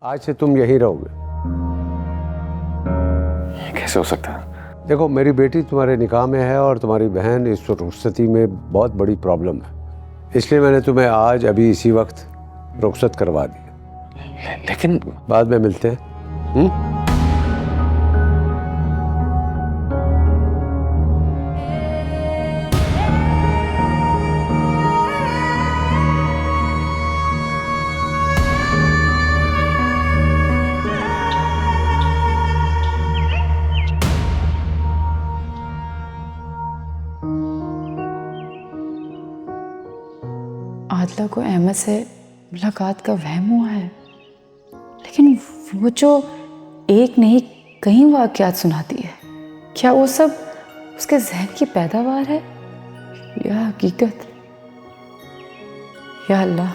आज से तुम यहीं रहोगे। कैसे हो सकता है? देखो, मेरी बेटी तुम्हारे निकाह में है और तुम्हारी बहन इस रुखसती में बहुत बड़ी प्रॉब्लम है, इसलिए मैंने तुम्हें आज अभी इसी वक्त रुखसत करवा दी। लेकिन बाद में मिलते हैं। आदला को अहमद से मुलाकात का वहम हुआ है, लेकिन वो जो एक नहीं कई वाक़यात सुनाती है, क्या वो सब उसके जहन की पैदावार है या हकीकत? या अल्लाह,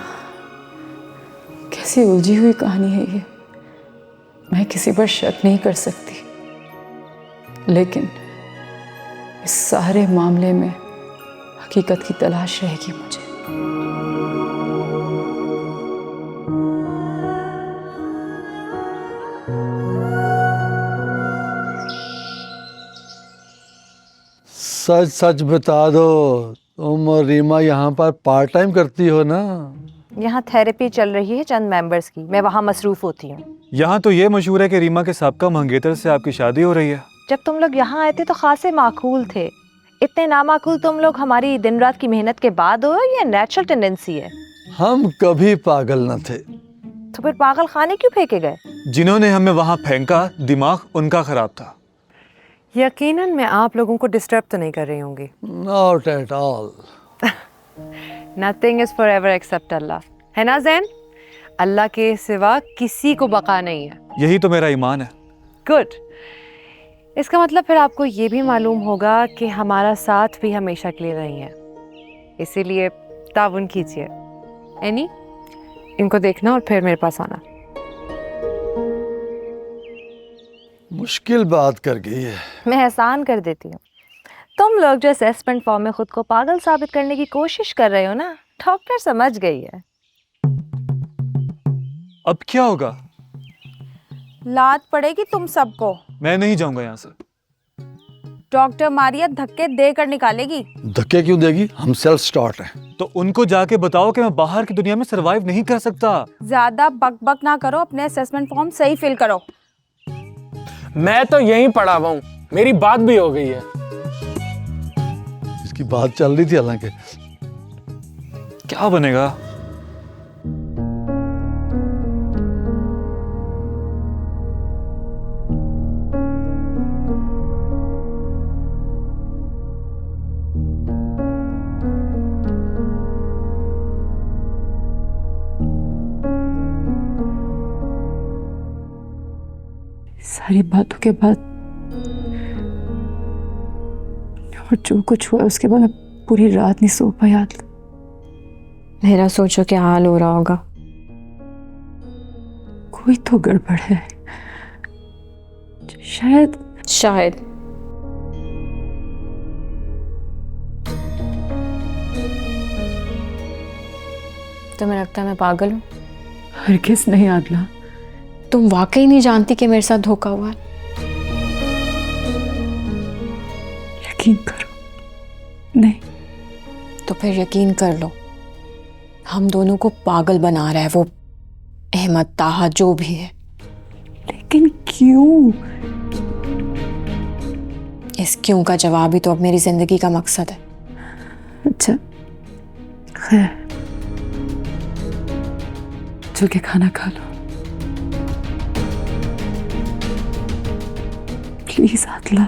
कैसी उलझी हुई कहानी है ये। मैं किसी पर शक नहीं कर सकती, लेकिन इस सारे मामले में हकीकत की तलाश रहेगी मुझे। सच सच बता दो, तुम और रीमा यहाँ पर पार्ट टाइम करती हो ना? यहाँ थेरेपी चल रही है चंद मेंबर्स की, मैं वहाँ मसरूफ होती हूँ। यहाँ तो ये मशहूर है कि रीमा के साबका मंगेतर से आपकी शादी हो रही है। जब तुम लोग यहाँ आए थे तो खासे माकूल थे, इतने नामाकूल तुम लोग हमारी दिन रात की मेहनत के बाद हो या नेचुरल टेंडेंसी है? हम कभी पागल न थे। तो फिर पागल खाने क्यों फेंके गए? जिन्होंने हमें वहाँ फेंका, दिमाग उनका खराब था। यकीनन मैं आप लोगों को डिस्टर्ब तो नहीं कर रही होंगी। Not at all. Nothing is for ever except Allah, है ना ज़ैन? अल्लाह के सिवा किसी को बका नहीं है। यही तो मेरा ईमान है। गुड। इसका मतलब फिर आपको ये भी मालूम होगा कि हमारा साथ भी हमेशा के लिए नहीं है, इसीलिए ताउन कीजिए। एनी, इनको देखना और फिर मेरे पास आना। मुश्किल बात कर गई है। मैं एहसान कर देती हूँ। तुम लोग जो असेसमेंट फॉर्म में खुद को पागल साबित करने की कोशिश कर रहे हो ना, डॉक्टर समझ गई है। अब क्या होगा? लात पड़ेगी तुम सबको। मैं नहीं जाऊंगा यहाँ से। डॉक्टर मारिया धक्के देकर निकालेगी। धक्के क्यों देगी? हम सेल्फ स्टार्ट हैं। तो उनको जाके बताओ कि मैं बाहर की दुनिया में सरवाइव नहीं कर सकता। ज्यादा बक बक ना करो, अपने असेसमेंट फॉर्म सही फिल करो। मैं तो यहीं पड़ा हुआ हूँ, मेरी बात भी हो गई है। इसकी बात चल रही थी हालांकि। क्या बनेगा? सारी बातों के बाद और जो कुछ हुआ उसके बाद मैं पूरी रात नहीं सो पाई। मेरा सोचो क्या हाल हो रहा होगा। कोई तो गड़बड़ है। शायद तुम्हें लगता है मैं पागल हूँ? हरगिज़ नहीं आदला। तुम वाकई नहीं जानती कि मेरे साथ धोखा हुआ है? यकीन करो। नहीं तो फिर यकीन कर लो, हम दोनों को पागल बना रहा है वो अहमद, ताहा, जो भी है। लेकिन क्यों? इस क्यों का जवाब ही तो अब मेरी जिंदगी का मकसद है। अच्छा खैर, चल के खाना खा लो प्लीज आदला।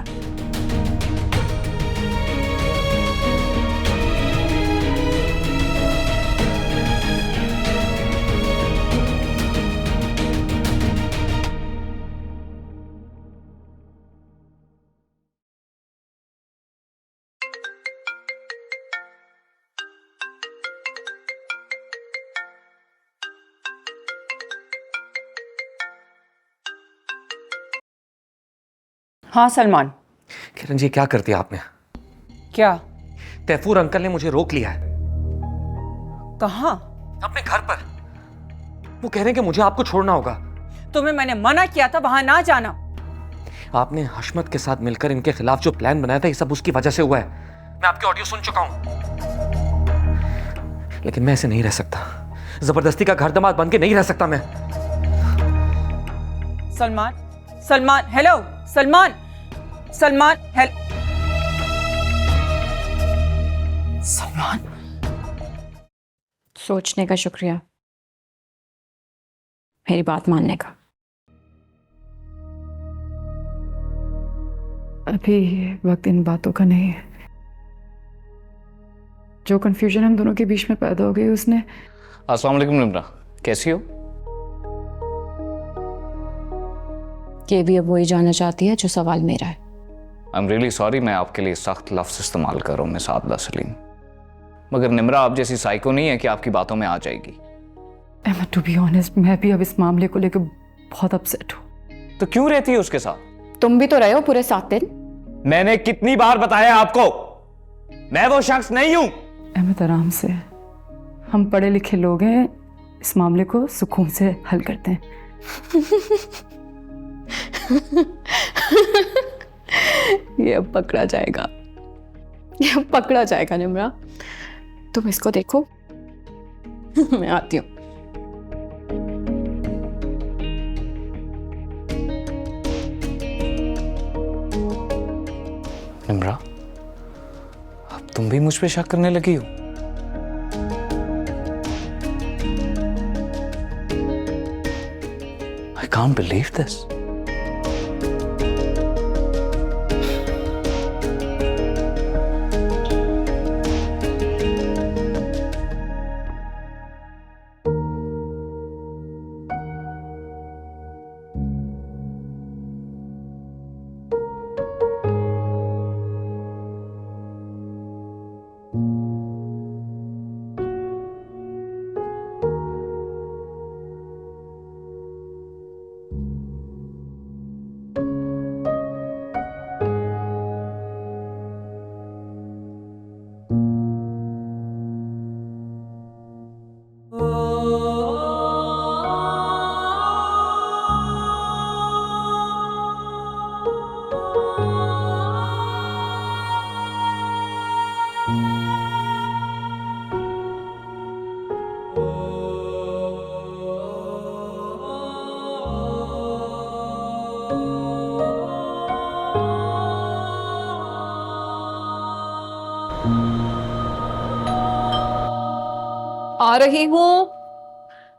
हाँ सलमान। किरण जी, क्या कर दिया आपने? क्या? तैफूर अंकल ने मुझे रोक लिया है। कहाँ? अपने घर पर। वो कह रहे हैं कि मुझे आपको छोड़ना होगा। तुम्हें मैंने मना किया था वहां ना जाना। आपने हशमत के साथ मिलकर इनके खिलाफ जो प्लान बनाया था, ये सब उसकी वजह से हुआ है। मैं आपके ऑडियो सुन चुका हूं, लेकिन मैं ऐसे नहीं रह सकता। जबरदस्ती का घर दमाद बन के नहीं रह सकता मैं। सलमान, सलमान, हेलो सलमान, सलमान, सलमान, सोचने का शुक्रिया, मेरी बात मानने का। अभी वक्त इन बातों का नहीं है। जो कंफ्यूजन हम दोनों के बीच में पैदा हो गई उसने। अस्सलाम वालेकुम निम्रा, कैसी हो? ये भी अब वही जानना चाहती है जो सवाल मेरा है। आई एम रियली सॉरी, मैं आपके लिए सख्त लफ्ज़ इस्तेमाल कर रहा हूँ मिस आबिदा सलीम, मगर निम्रा आप जैसी साइको नहीं है कि आपकी बातों में आ जाएगी। एमा, टू बी ऑनेस्ट, मैं भी अब इस मामले को लेकर बहुत अपसेट हूँ। तो क्यों रहती है उसके साथ? तुम भी तो रहे हो पूरे 7 दिन। मैंने कितनी बार बताया आपको, मैं वो शख्स नहीं हूं। अहमद, आराम से, हम पढ़े लिखे लोग हैं, इस मामले को सुकून से हल करते हैं। ये अब पकड़ा जाएगा, ये अब पकड़ा जाएगा निम्रा। तुम इसको देखो, मैं आती हूँ। निम्रा, अब तुम भी मुझ पे शक करने लगी हो? I can't believe this.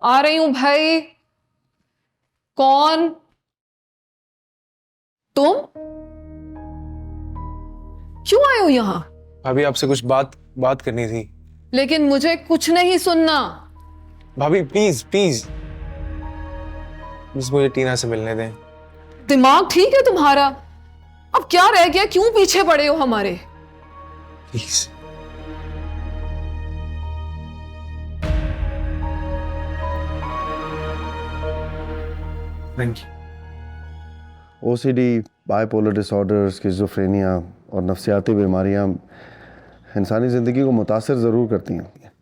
आ रही हूं भाई। कौन? तुम क्यों आए हो यहां? भाभी आपसे कुछ बात करनी थी। लेकिन मुझे कुछ नहीं सुनना। भाभी प्लीज प्लीज मुझे टीना से मिलने दें। दिमाग ठीक है तुम्हारा? अब क्या रह गया, क्यों पीछे पड़े हो हमारे? Please. Thank you. OCD, bipolar disorder, schizophrenia और नफ्सियाती बीमारियां इंसानी ज़िंदगी को मुतासर ज़रूर करती हैं,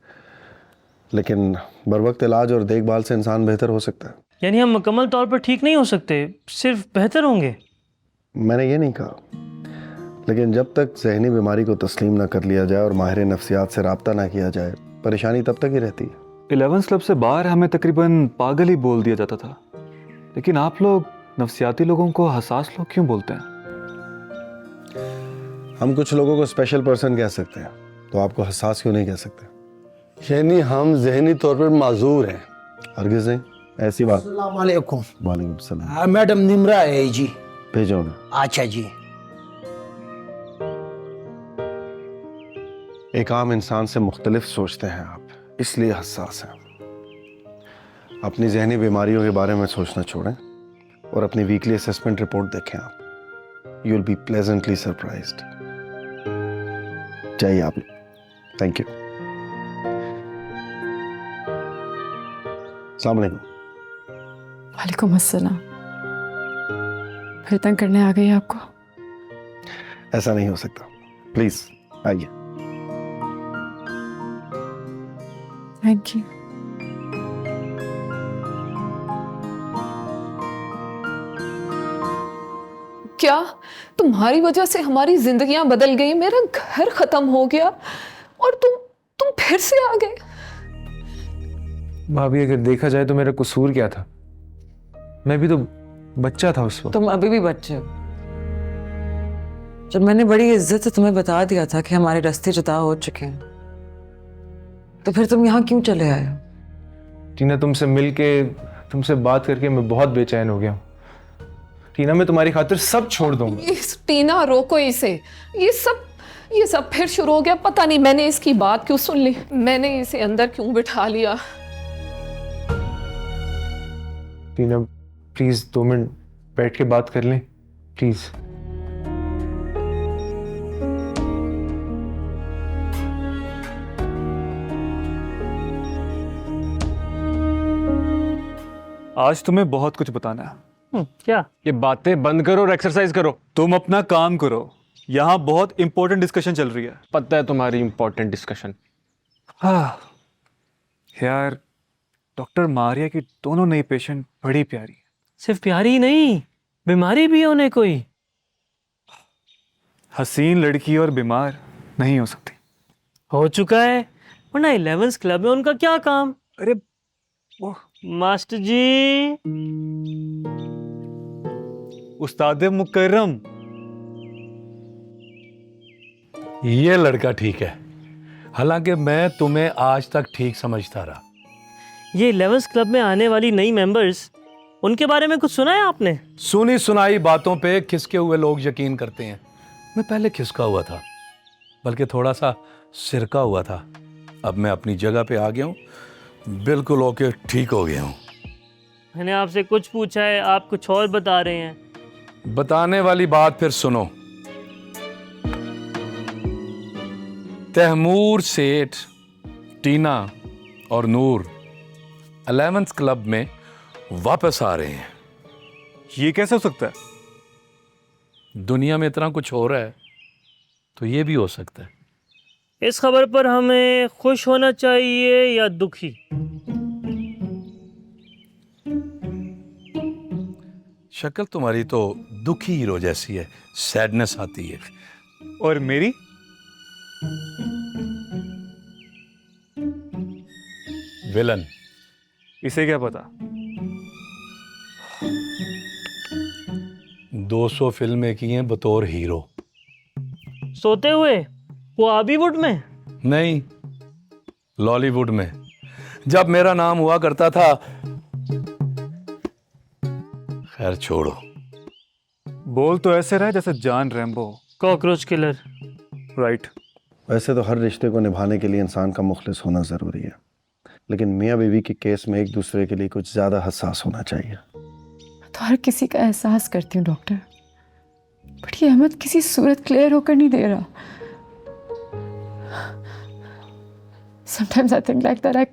लेकिन बरवक्त इलाज और देखभाल से इंसान बेहतर हो सकता है। यानी हम मुकम्मल तौर पर ठीक नहीं हो सकते, सिर्फ बेहतर होंगे? मैंने ये नहीं कहा, लेकिन जब तक जहनी बीमारी को तस्लीम ना कर लिया जाए और माहिर नफ्सियात से रब्ता ना किया जाए, परेशानी तब तक ही रहती है। 11 क्लब से बाहर हमें तकरीबन पागल ही बोल दिया जाता था, लेकिन आप लोग नफ्सियाती लोगों को हसास लोग क्यों बोलते हैं? हम कुछ लोगों को स्पेशल पर्सन कह सकते हैं, तो आपको हसास क्यों नहीं कह सकते? यानी हम जहनी तौर पर माजूर हैं? हरगिज़ नहीं, ऐसी बात। अस्सलाम वालेकुम। वालेकुम सलाम। मैडम निम्रा है जी। भेजो ना। अच्छा जी। एक आम इंसान से मुख्तलिफ सोचते हैं आप, इसलिए हसास हैं। अपनी जहनी बीमारियों के बारे में सोचना छोड़ें और अपनी वीकली असेसमेंट रिपोर्ट देखें आप। You will be pleasantly surprised. चाहिए आप। Thank you. अस्सलाम वालेकुम। वालेकुम अस्सलाम। फिर तंग करने आ गई आपको? ऐसा नहीं हो सकता, प्लीज आइए। Thank you. क्या तुम्हारी वजह से हमारी जिंदगियां बदल गई, मेरा घर खत्म हो गया और तुम फिर से आ गए? भाभी अगर देखा जाए तो मेरा कसूर क्या था? मैं भी तो बच्चा था उस वक्त। तुम अभी भी बच्चे हो। जब मैंने बड़ी इज्जत से तुम्हें बता दिया था कि हमारे रास्ते जुदा हो चुके हैं, तो फिर तुम यहाँ क्यों चले आए हो? टीना, तुमसे मिलके, तुमसे बात करके मैं बहुत बेचैन हो गया हूँ। टीना, मैं तुम्हारी खातिर सब छोड़ दूंगा। टीना, रोको इसे। ये सब फिर शुरू हो गया। पता नहीं मैंने इसकी बात क्यों सुन ली, मैंने इसे अंदर क्यों बिठा लिया। टीना प्लीज 2 मिनट बैठ के बात कर लें प्लीज। आज तुम्हें बहुत कुछ बताना है। क्या? ये बातें बंद करो और एक्सरसाइज करो। तुम अपना काम करो, यहाँ बहुत इंपॉर्टेंट डिस्कशन चल रही है। पता है तुम्हारी इंपॉर्टेंट डिस्कशन। हाँ यार, डॉक्टर मारिया की दोनों नई पेशेंट बड़ी प्यारी है। सिर्फ प्यारी ही नहीं, बीमारी भी है उन्हें कोई। हसीन लड़की और बीमार नहीं हो सकती। हो चुका है, वरना 11th क्लब में उनका क्या काम? अरे मास्टर जी। उस्ताद मुकर्रम, ये लड़का ठीक है, हालांकि मैं तुम्हें आज तक ठीक समझता रहा। ये 11th क्लब में आने वाली नई मेंबर्स, उनके बारे में कुछ सुना है आपने? सुनी सुनाई बातों पे खिसके हुए लोग यकीन करते हैं। मैं पहले खिसका हुआ था, बल्कि थोड़ा सा सिरका हुआ था। अब मैं अपनी जगह पे आ गया हूँ, बिल्कुल ओके, ठीक हो गया हूँ। मैंने आपसे कुछ पूछा है, आप कुछ और बता रहे हैं। बताने वाली बात फिर सुनो। तैमूर सेठ, टीना और नूर 11th क्लब में वापस आ रहे हैं। ये कैसे हो सकता है? दुनिया में इतना कुछ हो रहा है तो ये भी हो सकता है। इस खबर पर हमें खुश होना चाहिए या दुखी? शक्ल तुम्हारी तो दुखी हीरो जैसी है, सैडनेस आती है। और मेरी? विलन। इसे क्या पता? 200 फिल्में की हैं बतौर हीरो। सोते हुए? वो बॉलीवुड में? नहीं, लॉलीवुड में। जब मेरा नाम हुआ करता था। खैर छोड़ो। बोल तो ऐसे रहा जैसे John Rambo. Cockroach killer. Right. वैसे तो हर रिश्ते को निभाने के लिए इंसान का मुखलिस होना ज़रूरी है, लेकिन मियाँ बीवी के केस में एक दूसरे के लिए कुछ ज़्यादा हसास होना चाहिए। तो हर किसी का एहसास करती हूँ डॉक्टर, बट ये अहमद किसी सूरत क्लियर होकर नहीं दे रहा। Sometimes I think like that I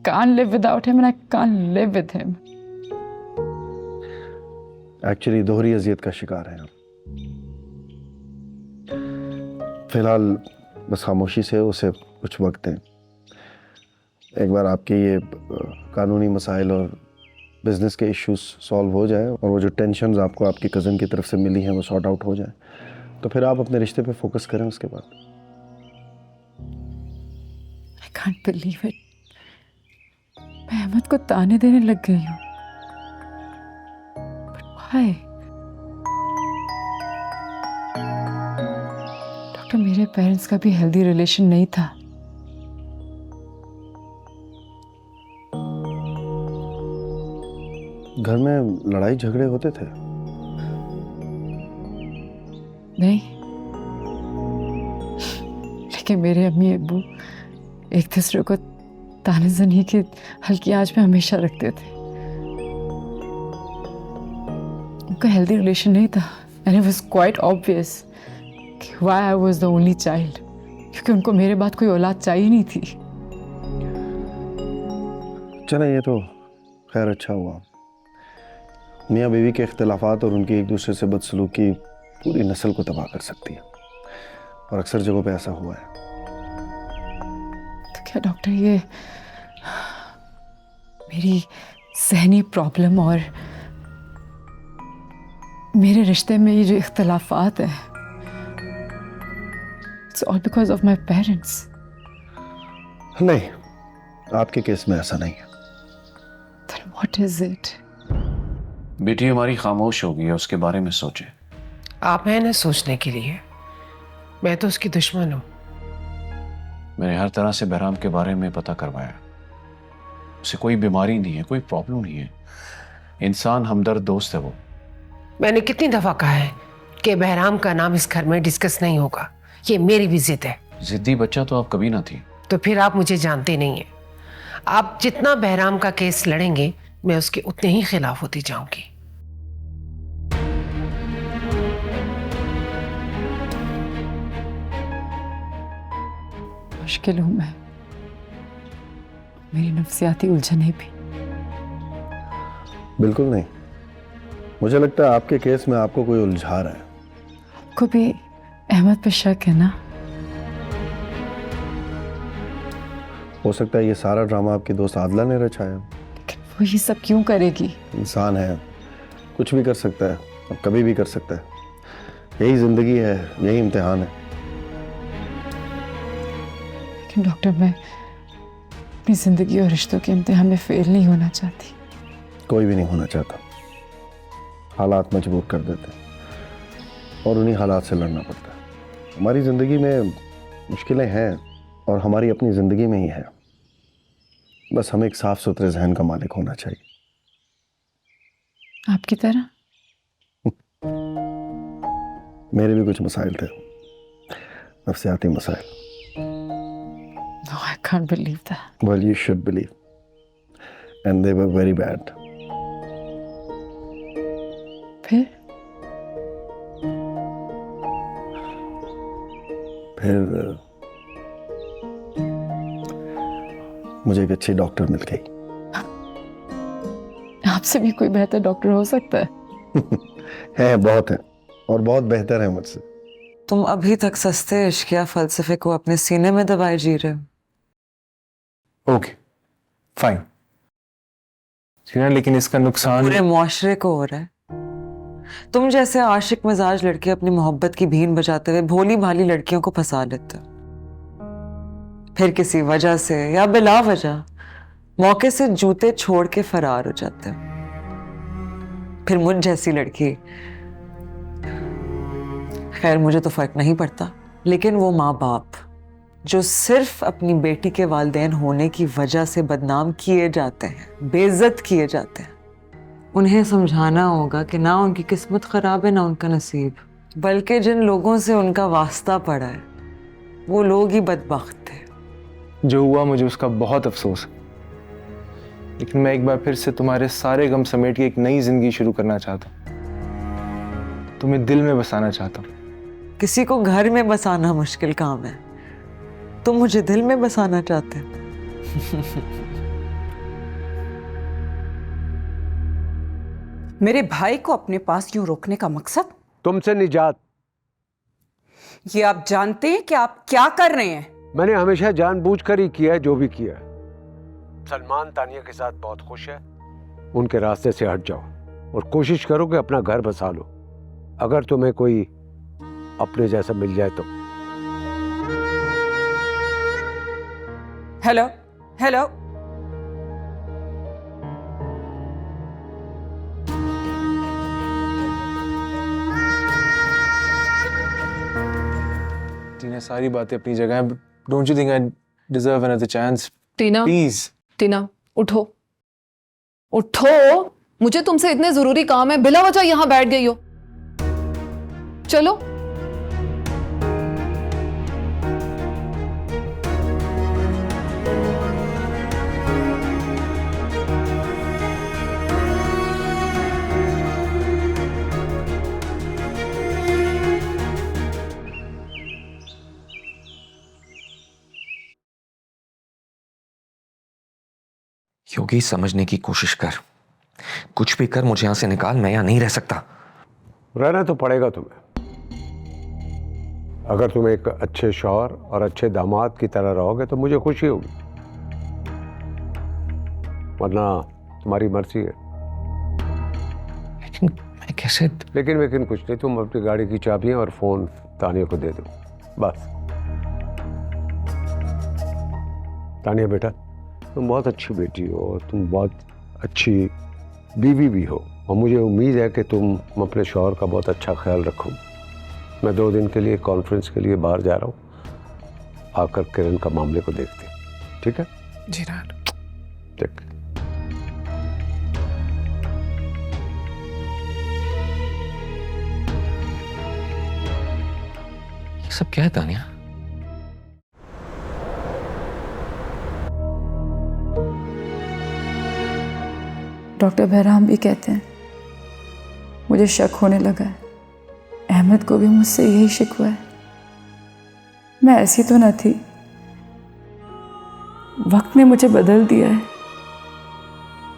can't live without him and I can't live with him. Actually दोहरी अजियत का शिकार है आप। फिलहाल बस खामोशी से उसे कुछ वक्त दें। एक बार आपके ये कानूनी मसाइल और बिजनेस के इश्यूज सॉल्व हो जाए और वो जो टेंशन्स आपको आपकी कज़न की तरफ से मिली हैं वो सॉर्ट आउट हो जाए, तो फिर आप अपने रिश्ते पे फोकस करें उसके बाद। I can't believe it. मैं अहमद को ताने देने लग गई हूँ। But why? डॉक्टर, मेरे पेरेंट्स का भी हेल्दी रिलेशन नहीं था। घर में लड़ाई झगड़े होते थे? नहीं, लेकिन मेरे अम्मी अब्बू एक दूसरे को ताने-ज़नी की हल्की आंच में हमेशा रखते थे। उनका हेल्दी रिलेशन नहीं था and it was quite obvious why I was the only child, क्योंकि उनको मेरे बाद कोई औलाद चाहिए नहीं थी। चलें, ये तो खैर अच्छा हुआ। मियाँ बीवी के इख्तिलाफात और उनकी एक दूसरे से बदसलूकी पूरी नस्ल को तबाह कर सकती है, और अक्सर जगहों पे ऐसा हुआ है। तो क्या डॉक्टर, ये मेरी ज़हनी प्रॉब्लम और मेरे रिश्ते में ये जो इख्तलाफात है, it's all because of my parents. नहीं, आपके केस में ऐसा नहीं है। Then what is it? बेटी हमारी खामोश हो गई है, उसके बारे में सोचे। आप हैं ना सोचने के लिए, मैं तो उसकी दुश्मन हूँ। मैंने हर तरह से बहराम के बारे में पता करवाया। उसे कोई बीमारी नहीं है, कोई प्रॉब्लम नहीं है, इंसान हमदर्द दोस्त है वो। मैंने कितनी दफा कहा है कि बहराम का नाम इस घर में डिस्कस नहीं होगा। ये मेरी भी जिद है। जिद्दी बच्चा तो आप कभी ना थी। तो फिर आप मुझे जानते नहीं हैं। आप जितना बहराम का केस लड़ेंगे, मैं उसके उतने ही खिलाफ होती जाऊंगी। मुश्किल हूं मैं, मेरी नफ्सियाती उलझनें भी। बिल्कुल नहीं, मुझे लगता है आपके केस में आपको कोई उलझा रहा है। आपको भी अहमद पे शक है ना? हो सकता है ये सारा ड्रामा आपकी दोस्त आदला ने रचाया। वो ये सब क्यों करेगी? इंसान है, कुछ भी कर सकता है, अब कभी भी कर सकता है। यही जिंदगी है, यही इम्तिहान है। लेकिन डॉक्टर, मैं अपनी जिंदगी और रिश्तों के इम्तिहान में फेल नहीं होना चाहती। कोई भी नहीं होना चाहता, हालात मजबूर कर देते हैं और उन्हीं हालात से लड़ना पड़ता है। हमारी ज़िंदगी में मुश्किलें हैं और हमारी अपनी ज़िंदगी में ही है। बस हमें एक साफ सुथरे जहन का मालिक होना चाहिए। आपकी तरह? मेरे भी कुछ मसाइल थे, नफ्सियाती मसाइल। No, I can't believe that. Well, you should believe. And they were very bad. फिर मुझे एक अच्छी डॉक्टर मिल गई। आपसे भी कोई बेहतर डॉक्टर हो सकता है? है, बहुत है और बहुत बेहतर है मुझसे। तुम अभी तक सस्ते इश्क या फलसफे को अपने सीने में दबाए जी रहे हो। ओके फाइन, लेकिन इसका नुकसान पूरे मुआशरे को हो रहा है। तुम जैसे आशिक मिजाज लड़के अपनी मोहब्बत की भीन बजाते हुए भोली भाली लड़कियों को फंसा लेते हो, फिर किसी वजह से या बिला वजह मौके से जूते छोड़ के फरार हो जाते हो। फिर मुझ जैसी लड़की, खैर मुझे तो फर्क नहीं पड़ता, लेकिन वो माँ बाप जो सिर्फ अपनी बेटी के वालिदैन होने की वजह से बदनाम किए जाते हैं, बेइज्जत किए जाते हैं, उन्हें समझाना होगा कि ना उनकी किस्मत खराब है ना उनका नसीब, बल्कि जिन लोगों से उनका वास्ता पड़ा है वो लोग ही बदबख्त थे। जो हुआ मुझे उसका बहुत अफसोस है, लेकिन मैं एक बार फिर से तुम्हारे सारे गम समेट के एक नई जिंदगी शुरू करना चाहता हूँ। तुम्हें दिल में बसाना चाहता हूँ। किसी को घर में बसाना मुश्किल काम है, तुम मुझे दिल में बसाना चाहते हो। मेरे भाई को अपने पास यूं रोकने का मकसद? तुमसे निजात। ये आप जानते हैं कि आप क्या कर रहे हैं? मैंने हमेशा जानबूझकर ही किया है जो भी किया है। सलमान तानिया के साथ बहुत खुश है, उनके रास्ते से हट जाओ और कोशिश करो कि अपना घर बसा लो। अगर तुम्हें कोई अपने जैसा मिल जाए तो। हेलो हेलो, टीना, सारी बातें अपनी जगह है। Don't you think I deserve another chance? Tina, please Tina उठो उठो, मुझे तुमसे इतने जरूरी काम है, बिला वजह यहां बैठ गई हो। चलो। योगी, समझने की कोशिश कर, कुछ भी कर, मुझे यहां से निकाल, मैं यहां नहीं रह सकता। रहना तो पड़ेगा तुम्हें। अगर तुम एक अच्छे शौहर और अच्छे दामाद की तरह रहोगे तो मुझे खुशी होगी, वरना तुम्हारी मर्जी है। लेकिन मैं कैसे? लेकिन कुछ नहीं, तुम अपनी गाड़ी की चाबियां और फोन तानिया को दे दो बस। तानिया बेटा, तुम बहुत अच्छी बेटी हो और तुम बहुत अच्छी बीवी भी हो, और मुझे उम्मीद है कि तुम अपने शौहर का बहुत अच्छा ख्याल रखो। मैं 2 दिन के लिए कॉन्फ्रेंस के लिए बाहर जा रहा हूँ, आकर किरण का मामले को देखते हैं, ठीक है? जी डैड। ठीक। ये सब क्या है तानिया? डॉक्टर बहराम भी कहते हैं मुझे शक होने लगा है, अहमद को भी मुझसे यही शिकवा है। मैं ऐसी तो न थी, वक्त ने मुझे बदल दिया है,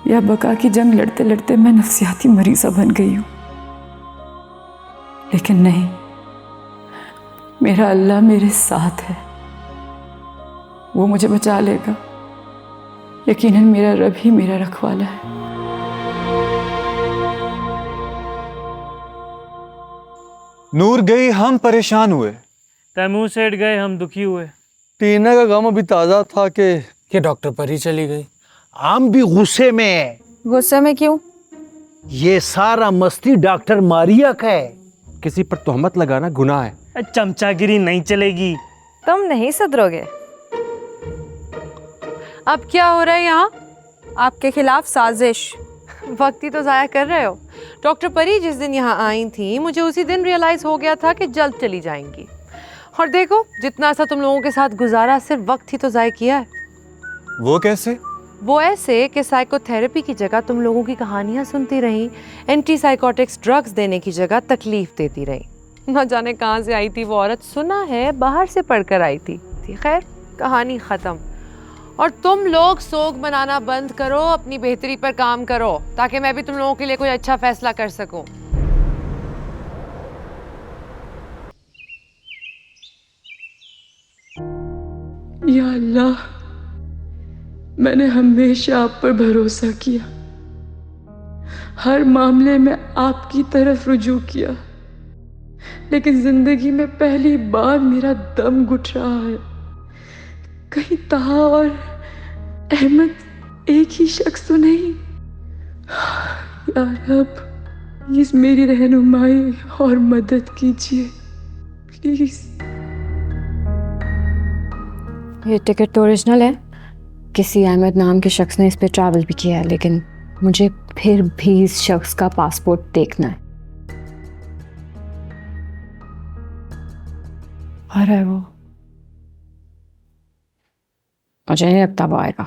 या बका की जंग लड़ते लड़ते मैं नफ्सियाती मरीजा बन गई हूं। लेकिन नहीं, मेरा अल्लाह मेरे साथ है, वो मुझे बचा लेगा। यकीनन मेरा रब ही मेरा रखवाला है। नूर गई हम परेशान हुए, तैमूर सेठ गए हम दुखी हुए। टीना का गम अभी ताजा था कि डॉक्टर परी चली गई। हम भी गुस्से में है। गुस्से में क्यों? ये सारा मस्ती डॉक्टर मारिया का है। किसी पर तोहमत लगाना गुनाह है। चमचागिरी नहीं चलेगी। तुम नहीं सुधरोगे। अब क्या हो रहा है यहाँ? आपके खिलाफ साजिश। वक्त ही तो ज़ाया कर रहे हो। डॉक्टर परी जिस दिन यहाँ आई थी, मुझे उसी दिन रियलाइज़ हो गया था कि जल्द चली जाएंगी। और देखो, जितना ऐसा तुम लोगों के साथ गुजारा, सिर्फ वक्त ही तो ज़ाया किया है। वो कैसे? वो ऐसे कि साइकोथेरेपी की जगह तुम लोगों की कहानियाँ सुनती रही, एंटी साइकोटिक्स ड्रग्स देने की जगह तकलीफ देती रही। न जाने कहाँ से आई थी वो औरत, सुना है बाहर से पढ़कर आई थी। खैर, कहानी ख़त्म। और तुम लोग सोग बनाना बंद करो, अपनी बेहतरी पर काम करो, ताकि मैं भी तुम लोगों के लिए कोई अच्छा फैसला कर सकूं। या अल्लाह, मैंने हमेशा आप पर भरोसा किया, हर मामले में आपकी तरफ रुजू किया, लेकिन जिंदगी में पहली बार मेरा दम घुट रहा है। कहीं ताहा और अहमद एक ही शख्स तो नहीं? या रब, प्लीज मेरी रहनुमाई और मदद कीजिए, प्लीज। ये टिकट तो ओरिजिनल है, किसी अहमद नाम के शख्स ने इस पे ट्रैवल भी किया है, लेकिन मुझे फिर भी इस शख्स का पासपोर्ट देखना है। आ रहा है वो, मुझे नहीं लगता वो आएगा।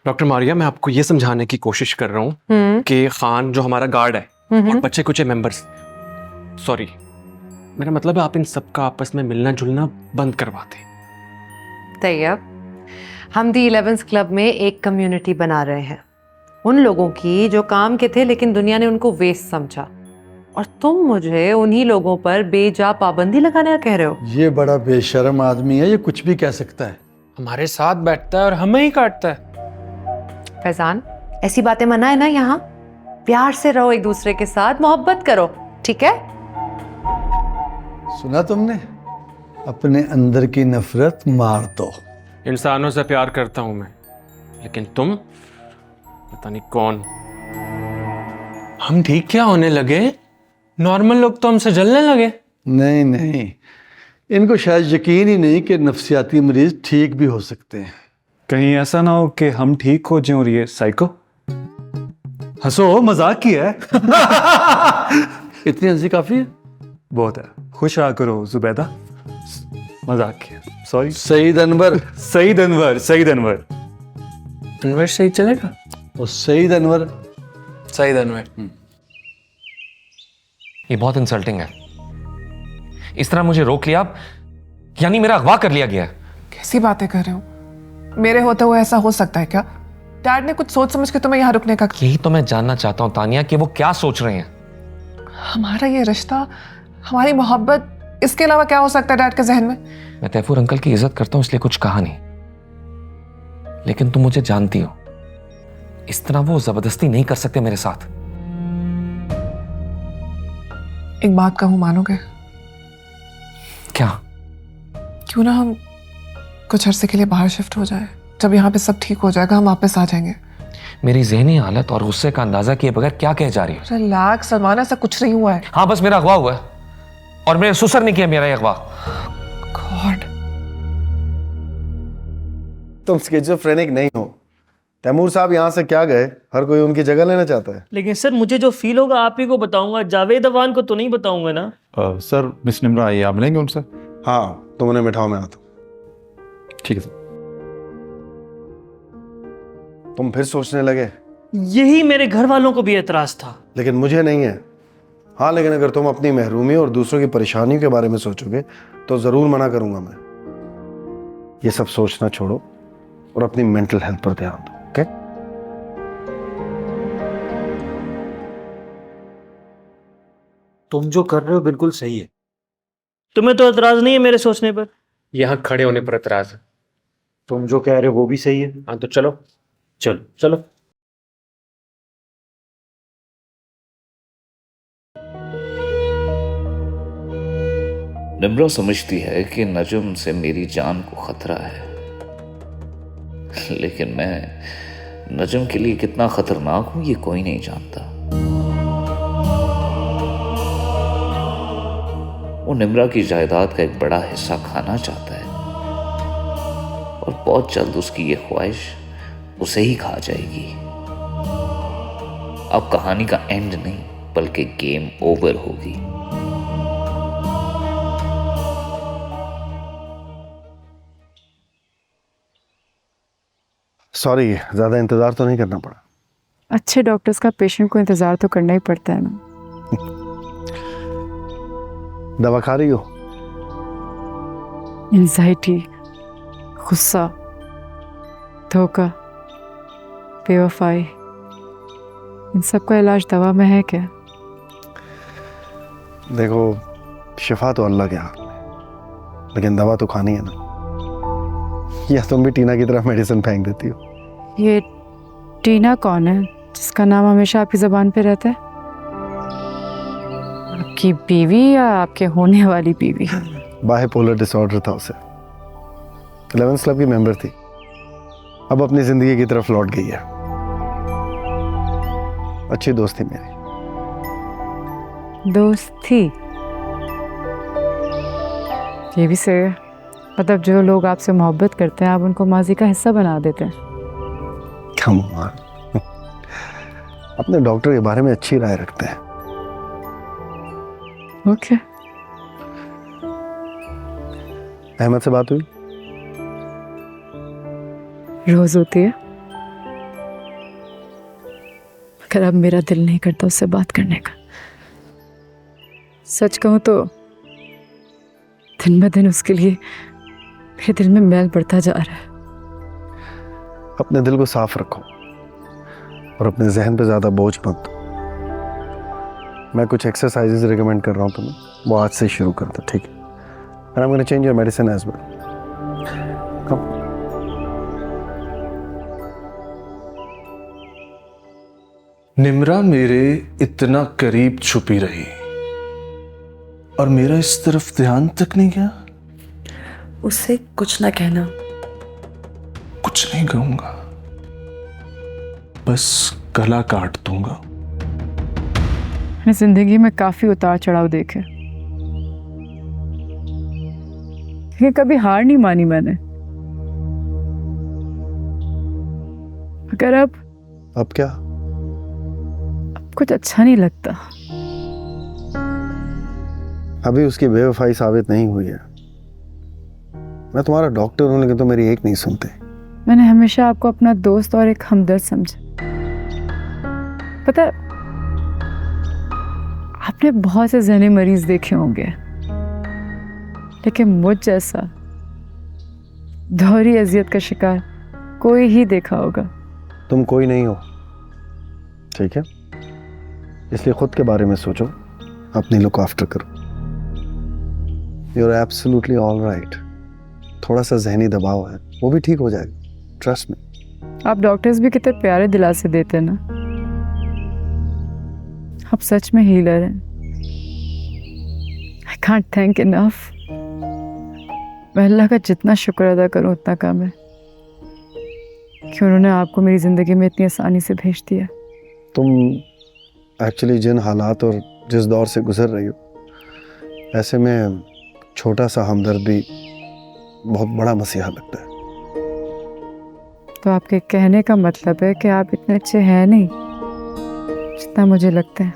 डॉक्टर मारिया, मैं आपको ये समझाने की कोशिश कर रहा हूँ कि खान जो हमारा गार्ड है और बच्चे कुछ मेंबर्स, सॉरी, मेरा मतलब है आप इन सब का आपस में मिलना जुलना बंद करवाते। तैयब, हम दी 11th क्लब में एक कम्युनिटी बना रहे हैं, उन लोगों की जो काम के थे लेकिन दुनिया ने उनको वेस्ट समझा, और तुम मुझे उन्हीं लोगों पर बेजा पाबंदी लगाने का कह रहे हो। ये बड़ा बेशर्म आदमी है, ये कुछ भी कह सकता है। हमारे साथ बैठता है और हमें ही काटता है। फैजान, ऐसी बातें मना है ना यहाँ। प्यार से रहो एक दूसरे के साथ, मोहब्बत करो, ठीक है? सुना तुमने? अपने अंदर की नफरत मार दो। इंसानों से प्यार करता हूं मैं, लेकिन तुम पता नहीं कौन। हम ठीक क्या होने लगे? नॉर्मल लोग तो हमसे जलने लगे। नहीं नहीं, इनको शायद यकीन ही नहीं कि नफ्सियाती मरीज ठीक भी हो सकते हैं। कहीं ऐसा ना हो कि हम ठीक हो जाएं और ये साइको। हंसो, मजाक किया है। इतनी हंसी काफी है? बहुत है। खुश रहा करो जुबैदा, मजाक किया, सॉरी। सईद अनवर, सईद अनवर, सईद अनवर, अनवर सही चलेगा? और सईद अनवर, सईद अनवर। ये बहुत इंसल्टिंग है, इस तरह मुझे रोक लिया, यानी मेरा अगवा कर लिया गया है। कैसी बातें कर रहे हो? मेरे होते हुए ऐसा हो सकता है क्या? डैड ने कुछ सोच समझ के तुम्हें यहाँ रुकने का। यही तो मैं जानना चाहता हूँ तानिया कि वो क्या सोच रहे हैं। हमारा ये रिश्ता, हमारी मोहब्बत इसके अलावा क्या हो सकता है डैड के जहन में? मैं तैफूर अंकल की इज्जत करता हूं इसलिए कुछ कहा नहीं, लेकिन तुम मुझे जानती हो, इस तरह वो जबरदस्ती नहीं कर सकते मेरे साथ। एक बात कहूं, मानोगे? क्या? क्यों ना हम कुछ अरसे के लिए बाहर शिफ्ट हो जाए, जब यहाँ पे सब ठीक हो जाएगा हम वापस आ जाएंगे। मेरी ज़हनी हालत और गुस्से का अंदाजा किए बगैर क्या कह जा रही है? रिलैक्स सलमान, ऐसा कुछ नहीं हुआ है। हाँ, बस मेरा अगवा हुआ है और मेरे ससुर ने किया मेरा ये अगवा। गॉड, तुम स्किज़ोफ्रेनिक नहीं हो। तैमूर साहब यहाँ से क्या गए, हर कोई उनकी जगह लेना चाहता है। लेकिन सर मुझे जो फील होगा आप ही को बताऊंगा, जावेद अवान को तो नहीं बताऊंगा ना। सर मिस निम्रा आई, आप मिलेंगे उनसे? हाँ, तुम उन्हें बिठाओ, मैं आता हूँ। ठीक है सर। तुम फिर सोचने लगे? यही मेरे घर वालों को भी एतराज था। लेकिन मुझे नहीं है। हाँ, लेकिन अगर तुम अपनी महरूमी और दूसरों की परेशानियों के बारे में सोचोगे तो जरूर मना करूंगा मैं। ये सब सोचना छोड़ो और अपनी मेंटल हेल्थ पर ध्यान दो, ओके? तुम जो कर रहे हो बिल्कुल सही है। तुम्हें तो एतराज नहीं है मेरे सोचने पर? यहाँ खड़े होने पर एतराज है। तुम जो कह रहे हो वो भी सही है। हाँ तो चलो चलो चलो। निम्रा समझती है कि नजम से मेरी जान को खतरा है, लेकिन मैं नजम के लिए कितना खतरनाक हूं ये कोई नहीं जानता। वो निम्रा की जायदाद का एक बड़ा हिस्सा खाना चाहता है और बहुत जल्द उसकी ये ख्वाहिश उसे ही खा जाएगी। अब कहानी का एंड नहीं बल्कि गेम ओवर होगी। सॉरी, ज्यादा इंतजार तो नहीं करना पड़ा। अच्छे डॉक्टर्स का पेशेंट को इंतजार तो करना ही पड़ता है ना। दवा खा रही हो? एंजाइटी, गुस्सा, धोखा, बेवफाई, इन सब का इलाज दवा में है क्या? देखो, शिफा तो अल्लाह के हाथ में, लेकिन दवा तो खानी है ना। या तुम भी टीना की तरह मेडिसिन फेंक देती हो? ये टीना कौन है जिसका नाम हमेशा आपकी जुबान पे रहता है? आपकी बीवी या आपके होने वाली बीवी? बाइपोलर डिसऑर्डर था उसे। 11th क्लब की मेंबर थी, अब अपनी जिंदगी की तरफ लौट गई है। अच्छी दोस्त थी मेरी। दोस्त थी? ये भी सही है। मतलब जो लोग आपसे मोहब्बत करते हैं आप उनको माजी का हिस्सा बना देते हैं। Come on. अपने डॉक्टर के बारे में अच्छी राय रखते हैं। ओके। अहमद से बात हुई? रोज होती है, मगर अब मेरा दिल नहीं करता उससे बात करने का। सच कहूं तो दिन ब दिन उसके लिए मेरे दिल में मैल बढ़ता जा रहा है। अपने दिल को साफ रखो और अपने जहन पे ज्यादा बोझ मत दो। मैं कुछ एक्सरसाइजेस रिकमेंड कर रहा हूँ तुम्हें, वो आज से शुरू कर दो, ठीक है? And I am gonna change your medicine as well. Come. Nimra मेरे इतना करीब छुपी रही और मेरा इस तरफ ध्यान तक नहीं गया। उससे कुछ ना कहना। कुछ नहीं कहूंगा, बस गला काट दूंगा। मैंने जिंदगी में काफी उतार चढ़ाव देखे, लेकिन कभी हार नहीं मानी मैंने। मगर अब क्या? अब कुछ अच्छा नहीं लगता। अभी उसकी बेवफाई साबित नहीं हुई है। मैं तुम्हारा डॉक्टर हूं, लेकिन तुम मेरी एक नहीं सुनते। मैंने हमेशा आपको अपना दोस्त और एक हमदर्द समझा। पता है, आपने बहुत से ज़हनी मरीज देखे होंगे, लेकिन मुझ जैसा दोहरी अजियत का शिकार कोई ही देखा होगा। तुम कोई नहीं हो, ठीक है? इसलिए खुद के बारे में सोचो, अपनी लुक आफ्टर करो। You are absolutely all right. थोड़ा सा जहनी दबाव है, वो भी ठीक हो जाएगा, ट्रस्ट में। आप डॉक्टर्स भी कितने प्यारे दिलासे देते हैं ना। आप सच में हीलर हैं। I can't thank enough. मैं अल्लाह का जितना शुक्र अदा करूं उतना कम है कि उन्होंने आपको मेरी ज़िंदगी में इतनी आसानी से भेज दिया। तुम एक्चुअली जिन हालात और जिस दौर से गुजर रही हो, ऐसे में छोटा सा हमदर्द भी बहुत बड़ा मसीहा लगता है। तो आपके कहने का मतलब है कि आप इतने अच्छे हैं नहीं जितना मुझे लगता है।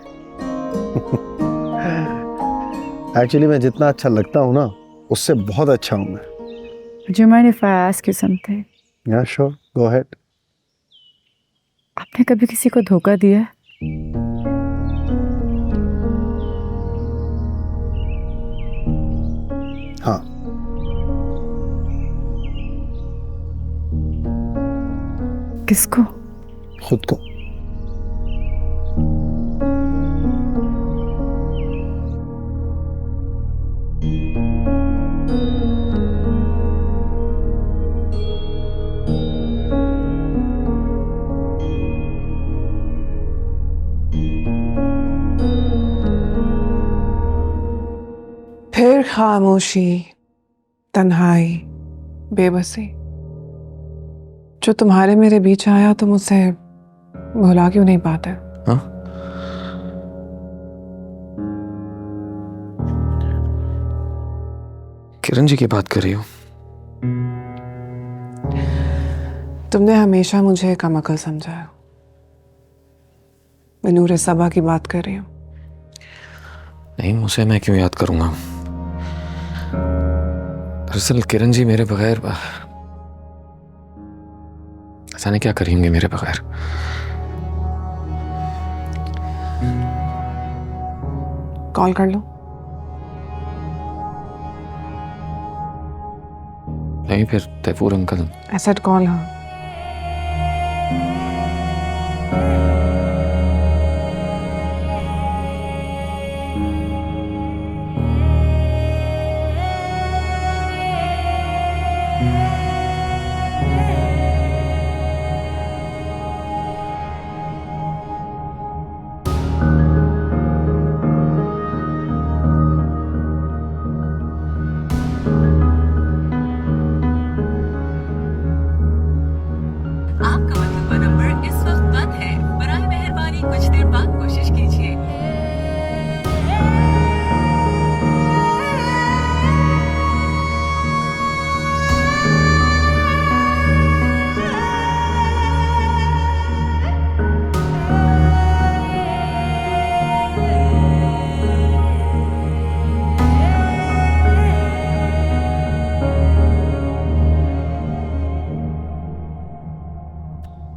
एक्चुअली मैं जितना अच्छा लगता हूँ ना, उससे बहुत अच्छा हूँ मैं। Do you mind if I ask you something? Yeah, sure. Go ahead. आपने कभी किसी को धोखा दिया है? हाँ। किसको? खुद को। फिर खामोशी, तन्हाई, बेबसी। जो तुम्हारे मेरे बीच आया तुम उसे भुला क्यों नहीं पाते? हाँ? किरण जी की बात कर रही हो? तुमने हमेशा मुझे कम अकल समझा है। मैं नूरे सबा की बात कर रही हूँ। नहीं, उसे मैं क्यों याद करूंगा? दरअसल किरण जी मेरे बगैर जाने क्या करेंगे मेरे बगैर। कॉल कर लो। नहीं, फिर तैफूर अंकल। ऐसा कॉल। हाँ,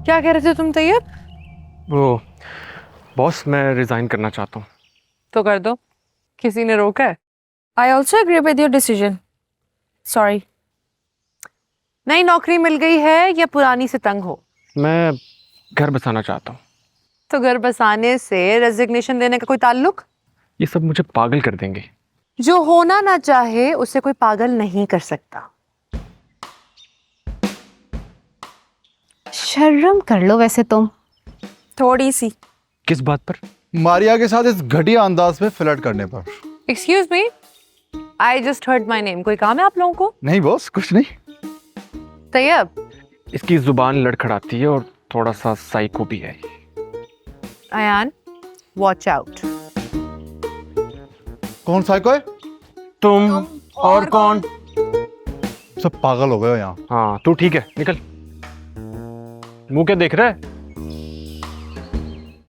क्या कह रहे थे तुम तैयब? वो बॉस, मैं रिजाइन करना चाहता हूँ। तो कर दो, किसी ने रोका है? I also agree with your decision. Sorry. नई नौकरी मिल गई है या पुरानी से तंग हो? मैं घर बसाना चाहता हूँ। तो घर बसाने से रेजिग्नेशन देने का कोई ताल्लुक? ये सब मुझे पागल कर देंगे। जो होना ना चाहे उसे कोई पागल नहीं कर सकता। शर्म कर लो वैसे तुम। थोड़ी सी। किस बात पर? मारिया के साथ इस घटिया अंदाज में फ्लर्ट करने पर। Excuse me, I just heard my name. कोई काम है आप लोगों को? नहीं बॉस, कुछ नहीं। तैयब, इसकी जुबान लड़खड़ाती है और थोड़ा सा साइको भी है। Ayan, watch out. कौन साइको है? तुम और कौन? सब पागल हो गए हो यहाँ। हाँ, तू ठीक है, निकल। मुंह क्या देख रहा है?